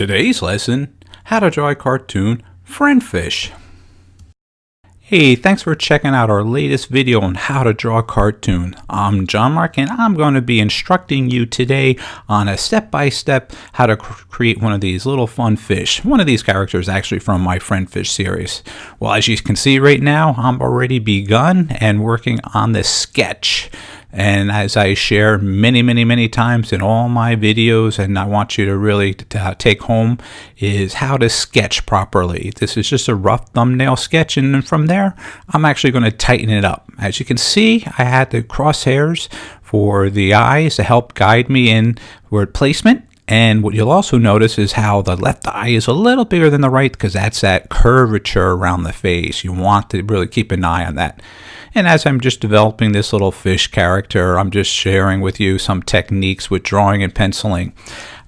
Today's lesson, how to draw a cartoon FriendFish. Hey, thanks for checking out our latest video on how to draw a cartoon. I'm John-Marc and I'm going to be instructing you today on a step-by-step how to create one of these little fun fish. One of these characters actually from my FriendFish series. Well, as you can see right now, I'm already begun and working on this sketch. And as I share many times in all my videos, and I want you to really take home, is how to sketch properly. This is just a rough thumbnail sketch, and then from there, I'm actually going to tighten it up. As you can see, I had the crosshairs for the eyes to help guide me in word placement. And what you'll also notice is how the left eye is a little bigger than the right, because that's that curvature around the face. You want to really keep an eye on that. And as I'm just developing this little fish character, I'm just sharing with you some techniques with drawing and penciling.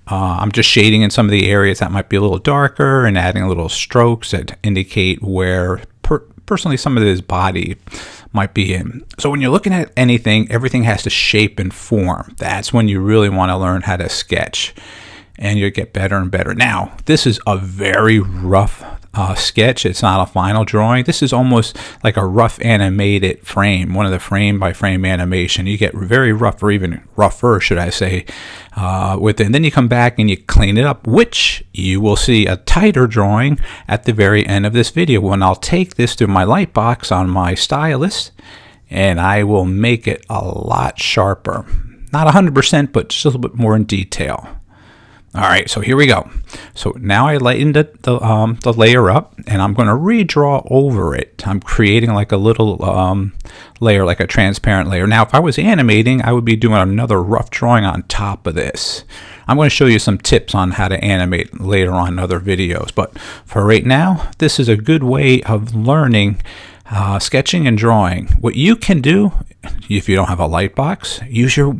I'm just shading in some of the areas that might be a little darker and adding little strokes that indicate where personally some of his body might be in. So when you're looking at anything, everything has to shape and form. That's when you really want to learn how to sketch, and you'll get better and better. Now, this is a very rough sketch. It's not a final drawing. This is almost like a rough animated frame, one of the frame by frame animation. You get very rough, or even rougher, should I say, with it. And then you come back and you clean it up, which you will see a tighter drawing at the very end of this video when I'll take this to my light box on my stylus and I will make it a lot sharper. Not 100%, but just a little bit more in detail. All right, so here we go. So now I lightened the layer up, and I'm going to redraw over it. I'm creating like a little layer, like a transparent layer. Now, if I was animating, I would be doing another rough drawing on top of this. I'm going to show you some tips on how to animate later on in other videos. But for right now, this is a good way of learning sketching and drawing. What you can do, if you don't have a light box, use your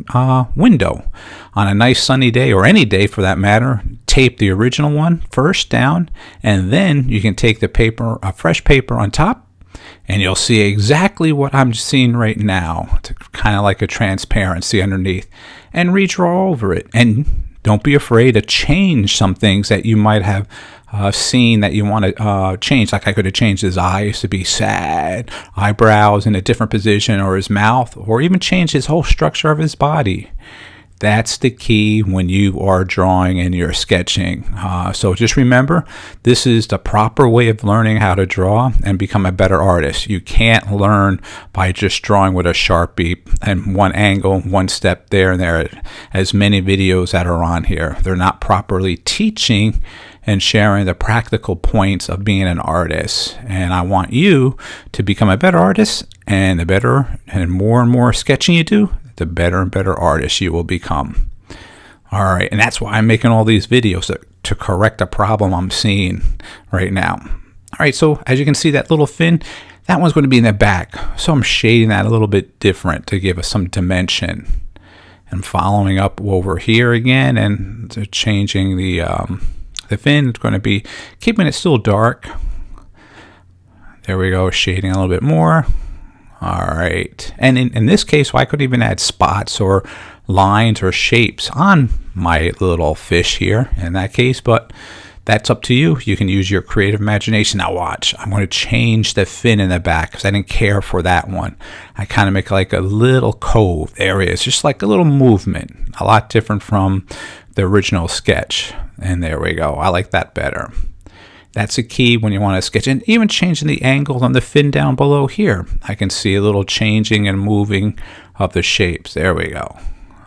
window. On a nice sunny day, or any day for that matter, tape the original one first down, and then you can take the paper, a fresh paper on top, and you'll see exactly what I'm seeing right now, kind of like a transparency underneath, and redraw over it. And don't be afraid to change some things that you might have seen that you want to change. Like I could have changed his eyes to be sad, eyebrows in a different position, or his mouth, or even change his whole structure of his body. That's the key when you are drawing and you're sketching. So just remember, this is the proper way of learning how to draw and become a better artist. You can't learn by just drawing with a Sharpie and one angle, one step there and there. As many videos that are on here, they're not properly teaching and sharing the practical points of being an artist. And I want you to become a better artist, and the better and more sketching you do, the better and better artist you will become. All right, and that's why I'm making all these videos to correct a problem I'm seeing right now. All right, so as you can see, that little fin, that one's going to be in the back. So I'm shading that a little bit different to give us some dimension. And following up over here again, and changing the fin. It's going to be keeping it still dark. There we go, shading a little bit more. All right, and in this case, I could even add spots or lines or shapes on my little fish here in that case, but that's up to you. You can use your creative imagination. Now watch, I'm going to change the fin in the back because I didn't care for that one. I kind of make like a little cove. There it is, just like a little movement, a lot different from the original sketch. And there we go, I like that better. That's a key when you want to sketch. And even changing the angle on the fin down below here, I can see a little changing and moving of the shapes. There we go.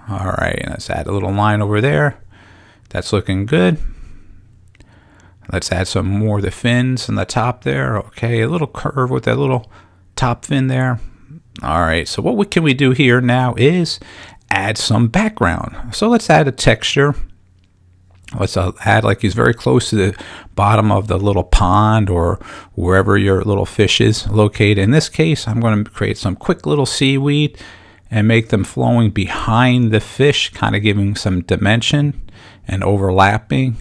All right, let's add a little line over there. That's looking good. Let's add some more of the fins on the top there. Okay, a little curve with that little top fin there. All right, so what can we do here now is add some background. So let's add a texture. Let's add like he's very close to the bottom of the little pond or wherever your little fish is located. In this case, I'm going to create some quick little seaweed and make them flowing behind the fish, kind of giving some dimension and overlapping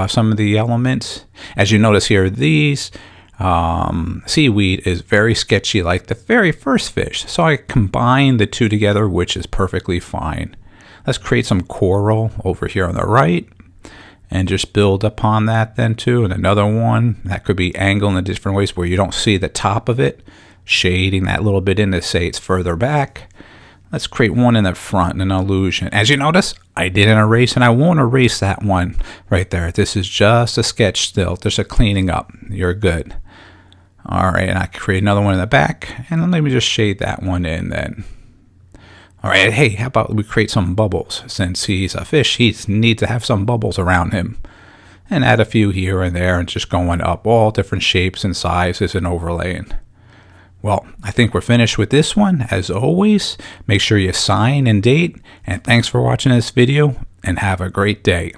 some of the elements. As you notice here, these seaweed is very sketchy like the very first fish. So I combine the two together, which is perfectly fine. Let's create some coral over here on the right. and just build upon that then too. And another one that could be angled in different ways where you don't see the top of it, shading that little bit in to say it's further back. Let's create one in the front, an illusion. As you notice, I didn't erase, and I won't erase that one right there. This is just a sketch still, just a cleaning up. You're good. All right, and I create another one in the back, and then let me just shade that one in then. All right, hey, how about we create some bubbles? Since he's a fish, he needs to have some bubbles around him. And add a few here and there, and just going up all different shapes and sizes and overlaying. Well, I think we're finished with this one. As always, make sure you sign and date. And thanks for watching this video, and have a great day.